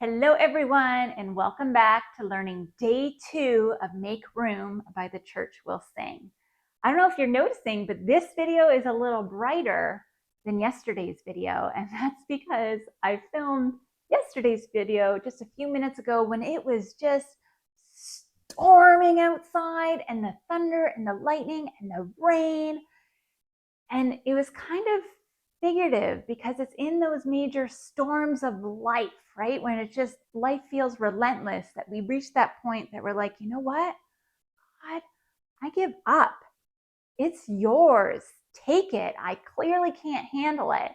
Hello everyone, and welcome back to learning day 2 of Make Room by the Church Will Sing. I don't know if you're noticing, but this video is a little brighter than yesterday's video, and that's because I filmed yesterday's video just a few minutes ago when it was just storming outside, and the thunder and the lightning and the rain, and it was kind of figurative because it's in those major storms of life, right? When it's just life feels relentless, that we reach that point that we're like, you know what? God, I give up. It's yours. Take it. I clearly can't handle it.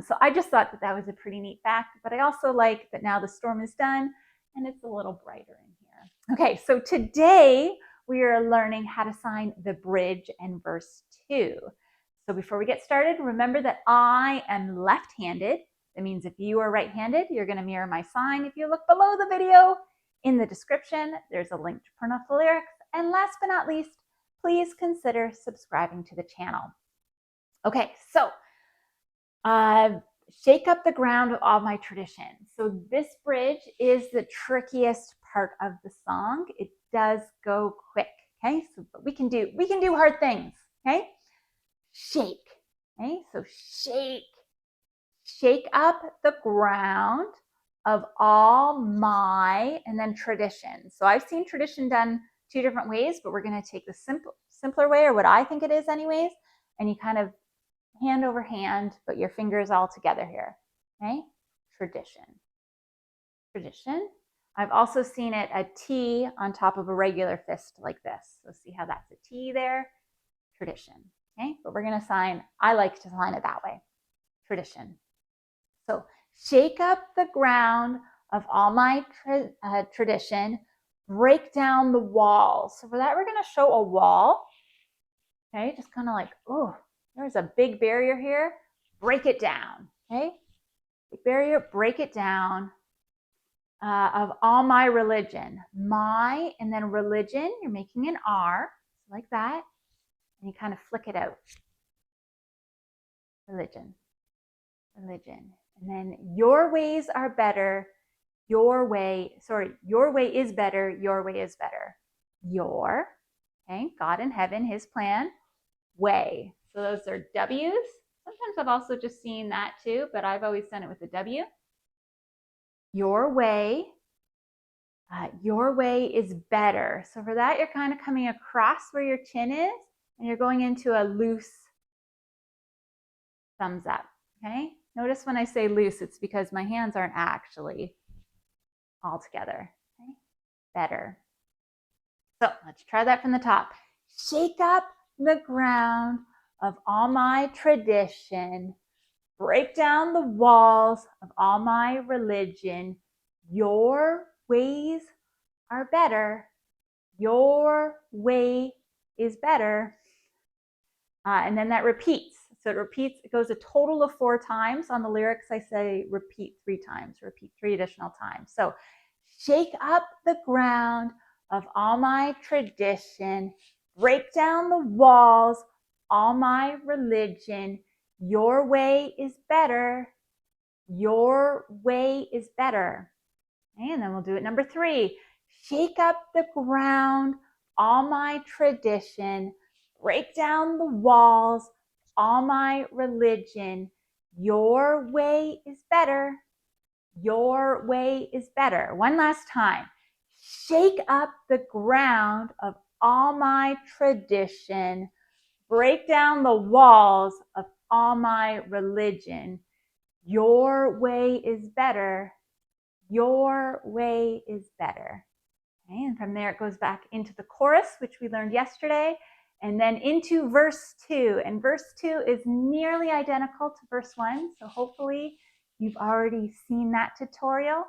So I just thought that that was a pretty neat fact, but I also like that now the storm is done and it's a little brighter in here. Okay, so today we are learning how to sign the bridge and verse 2. So before we get started, remember that I am left-handed. That means if you are right-handed, you're going to mirror my sign. If you look below the video, in the description, there's a link to print off the lyrics. And last but not least, please consider subscribing to the channel. Okay, so shake up the ground of all my traditions. So this bridge is the trickiest part of the song. It does go quick, okay? So but we can do hard things, okay? Shake, okay? So shake up the ground of all my, and then tradition. So I've seen tradition done 2 different ways, but we're going to take the simpler way, or what I think it is anyways, and you kind of hand over hand, but your fingers all together here, okay? Tradition. I've also seen it a T on top of a regular fist like this. So see how that's a T there? Tradition, okay? But we're going to sign, I like to sign it that way, tradition. So shake up the ground of all my tradition, break down the walls. So for that, we're going to show a wall, okay? Just kind of like, oh, there's a big barrier here. Break it down, okay? Big barrier, break it down. Of all my religion. My, and then religion, you're making an R, like that. And you kind of flick it out. Religion. And then your ways are better. Your way is better. Your way is better. Your, okay, God in heaven, his plan, way. So those are W's. Sometimes I've also just seen that too, but I've always done it with a W. Your way is better. So for that, you're kind of coming across where your chin is, and you're going into a loose thumbs up, okay? Notice when I say loose, it's because my hands aren't actually all together, okay? Better. So let's try that from the top. Shake up the ground of all my tradition. Break down the walls of all my religion. Your ways are better. Your way is better. And then that repeats. So it repeats, it goes a total of 4 times. On the lyrics, I say repeat 3 times, repeat 3 additional times. So shake up the ground of all my tradition, break down the walls, all my religion. Your way is better. Your way is better. And then we'll do it number 3. Shake up the ground, all my tradition, break down the walls, all my religion. Your way is better. Your way is better. One last time. Shake up the ground of all my tradition, break down the walls of all my religion. Your way is better. Your way is better. Okay, and from there it goes back into the chorus, which we learned yesterday, and then into verse 2. And verse 2 is nearly identical to verse 1, so hopefully you've already seen that tutorial.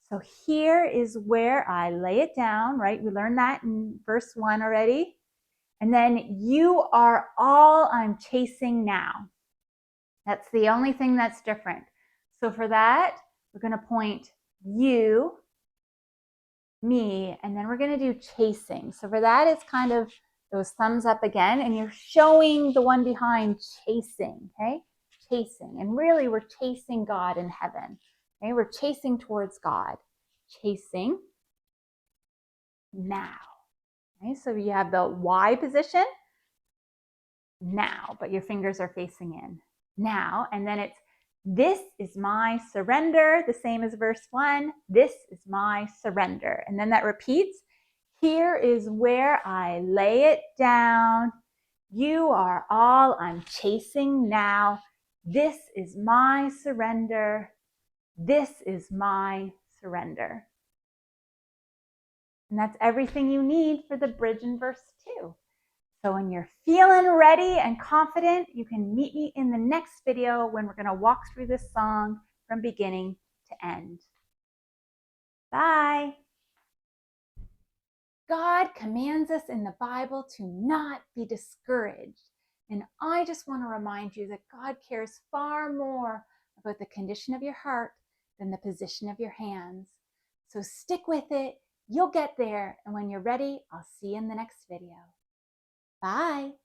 So here is where I lay it down, right? We learned that in verse 1 already. And then you are all I'm chasing now. That's the only thing that's different. So for that, we're going to point you, me, and then we're going to do chasing. So for that, it's kind of those thumbs up again, and you're showing the one behind chasing, okay? Chasing. And really, we're chasing God in heaven. Okay, we're chasing towards God. Chasing now. Okay, so you have the Y position, now, but your fingers are facing in. Now, and then it's, this is my surrender, the same as verse 1. This is my surrender. And then that repeats, here is where I lay it down. You are all I'm chasing now. This is my surrender. This is my surrender. And that's everything you need for the bridge in verse 2. So when you're feeling ready and confident, you can meet me in the next video when we're going to walk through this song from beginning to end. Bye. God commands us in the Bible to not be discouraged. And I just want to remind you that God cares far more about the condition of your heart than the position of your hands. So stick with it. You'll get there. And when you're ready, I'll see you in the next video. Bye.